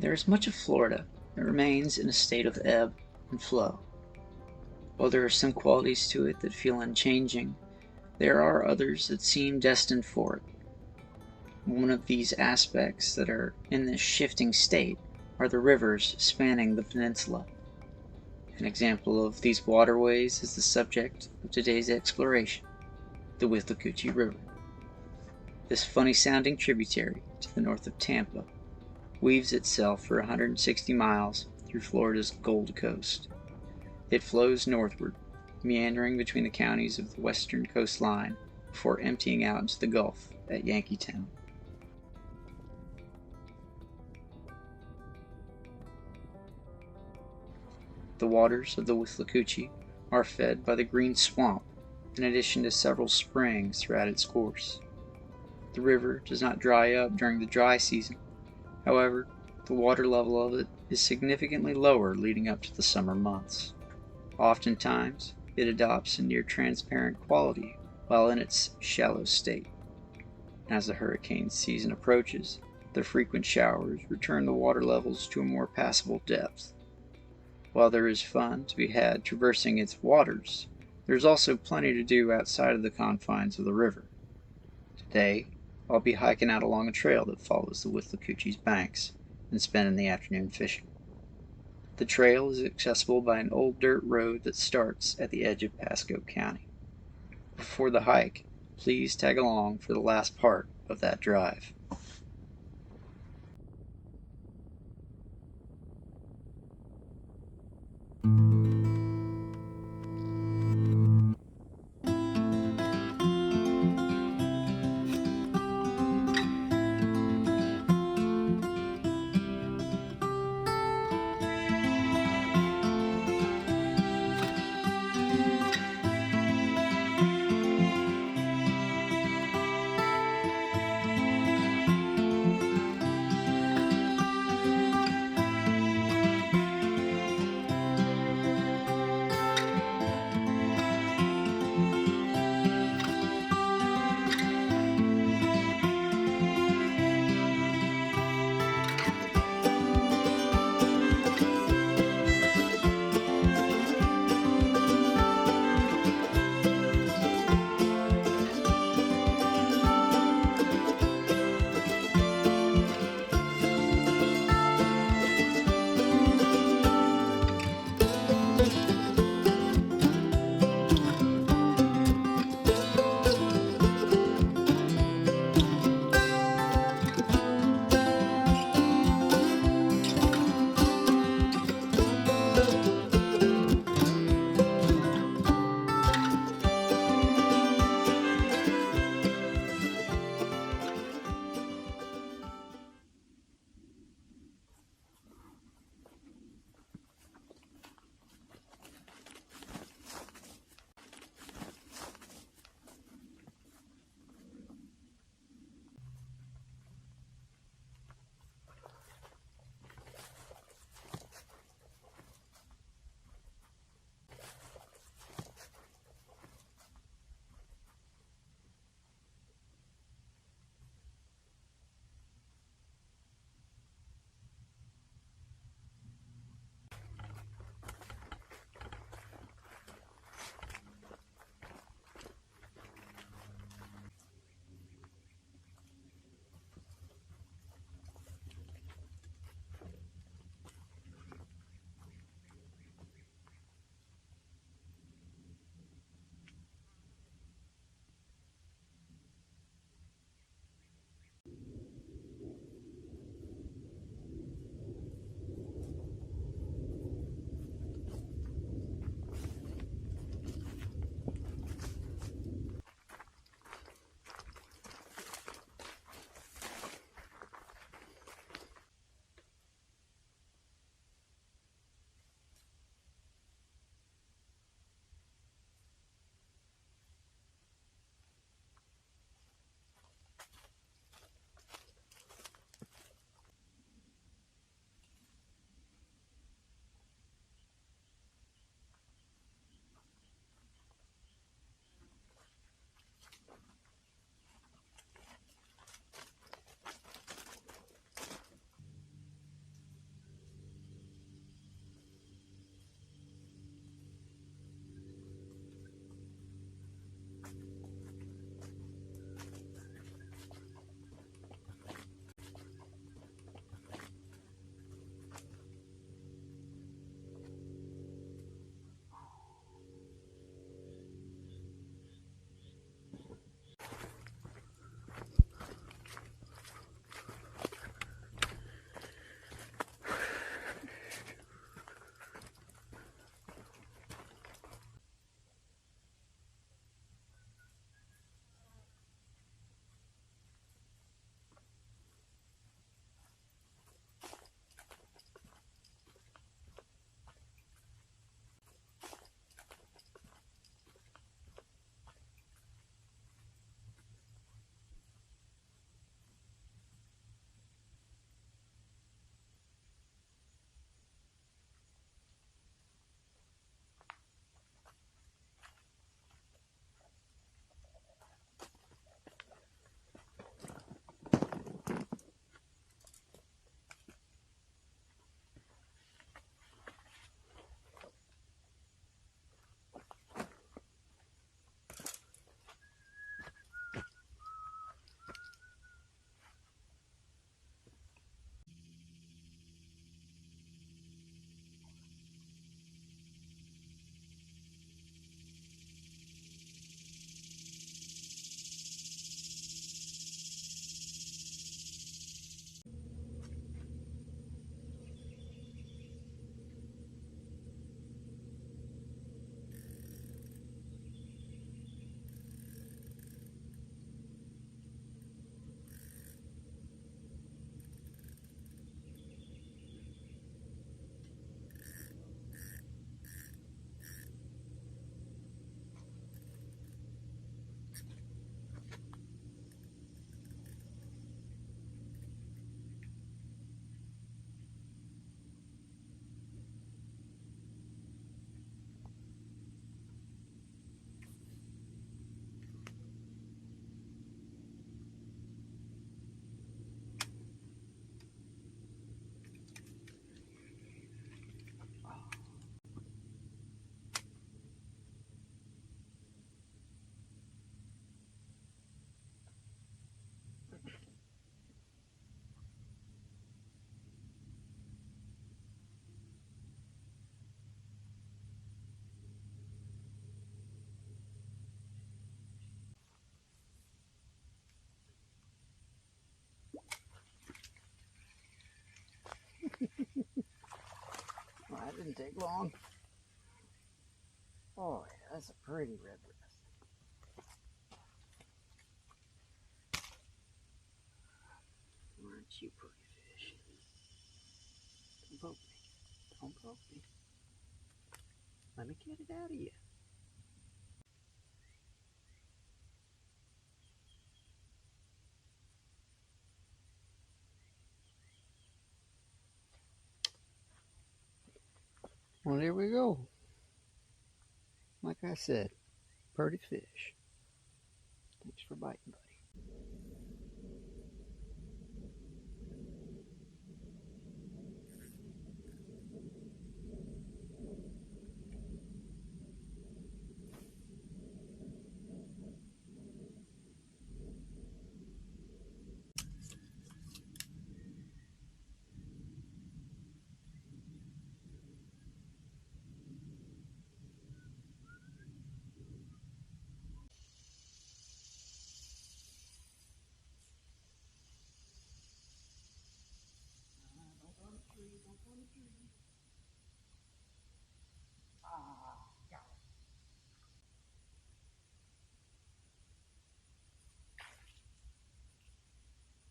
There is much of Florida that remains in a state of ebb and flow. While there are some qualities to it that feel unchanging, there are others that seem destined for it. One of these aspects that are in this shifting state are the rivers spanning the peninsula. An example of these waterways is the subject of today's exploration, the Withlacoochee River. This funny-sounding tributary to the north of Tampa weaves itself for 160 miles through Florida's Gold Coast. It flows northward, meandering between the counties of the western coastline before emptying out into the Gulf at Yankeetown. The waters of the Withlacoochee are fed by the Green Swamp, in addition to several springs throughout its course. The river does not dry up during the dry season. However, the water level of it is significantly lower leading up to the summer months. Oftentimes, it adopts a near transparent quality while in its shallow state. As the hurricane season approaches, the frequent showers return the water levels to a more passable depth. While there is fun to be had traversing its waters, there is also plenty to do outside of the confines of the river. Today, I'll be hiking out along a trail that follows the Withlacoochee's banks and spending the afternoon fishing. The trail is accessible by an old dirt road that starts at the edge of Pasco County. Before the hike, please tag along for the last part of that drive. that didn't take long. Oh, yeah, that's a pretty red breast. Aren't you pretty fish? Don't poke me. Don't poke me. Let me get it out of you. Well, there we go. Like I said, pretty fish. Thanks for biting, buddy.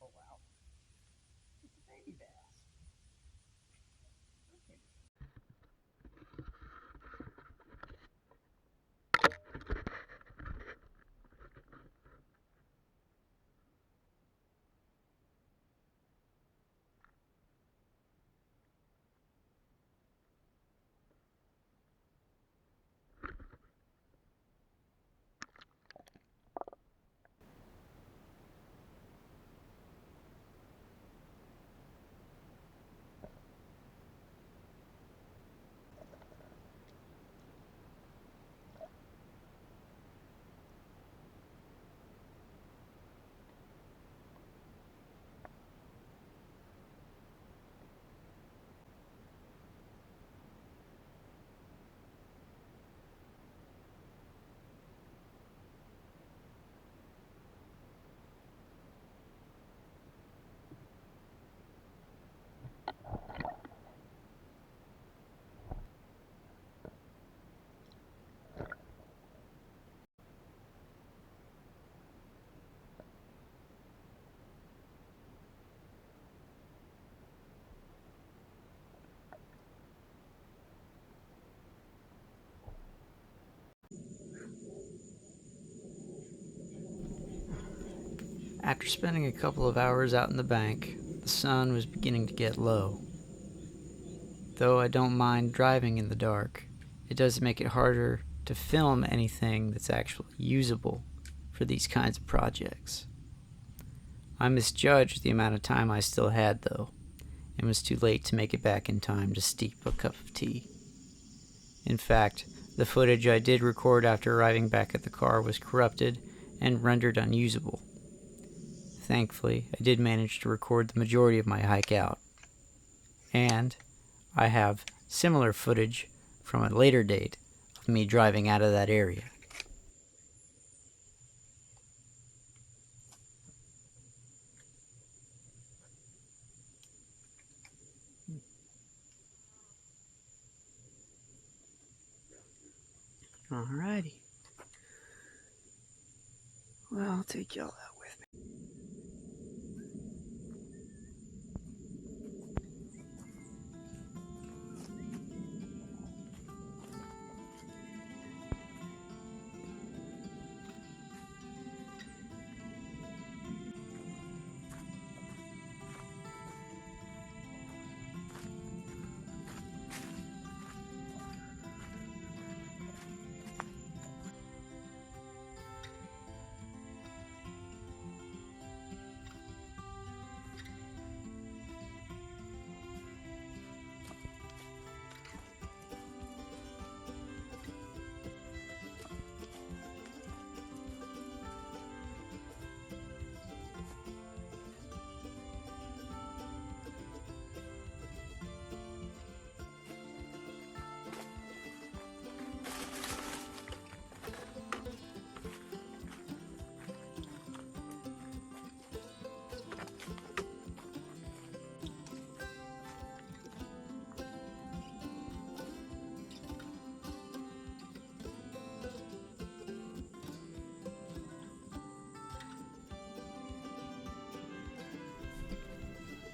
Oh, wow. It's a baby bass. Okay. After spending a couple of hours out in the bank, the sun was beginning to get low. Though I don't mind driving in the dark, it does make it harder to film anything that's actually usable for these kinds of projects. I misjudged the amount of time I still had, though, and was too late to make it back in time to steep a cup of tea. In fact, the footage I did record after arriving back at the car was corrupted and rendered unusable. Thankfully, I did manage to record the majority of my hike out. And I have similar footage from a later date of me driving out of that area. Alrighty. Well, I'll take y'all out with me.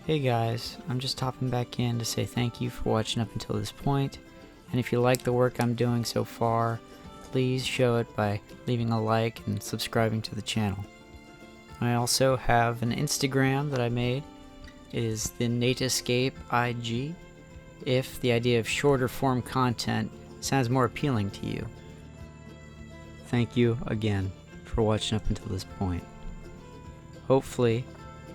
Hey guys, I'm just hopping back in to say thank you for watching up until this point, and if you like the work I'm doing so far, please show it by leaving a like and subscribing to the channel. I also have an Instagram that I made. It is the Nate Escape IG, if the idea of shorter form content sounds more appealing to you. Thank you again for watching up until this point. Hopefully,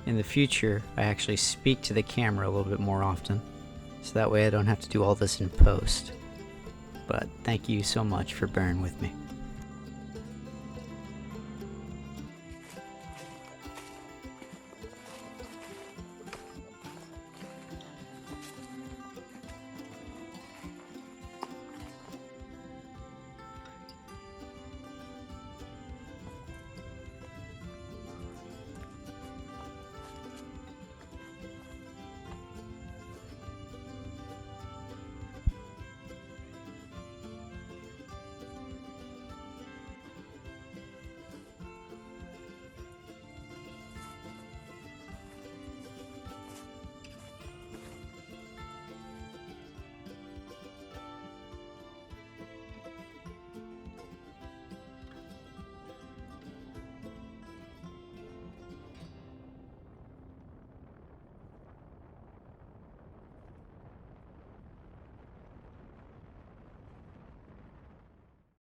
in the future, I actually speak to the camera a little bit more often, so that way I don't have to do all this in post. But thank you so much for bearing with me.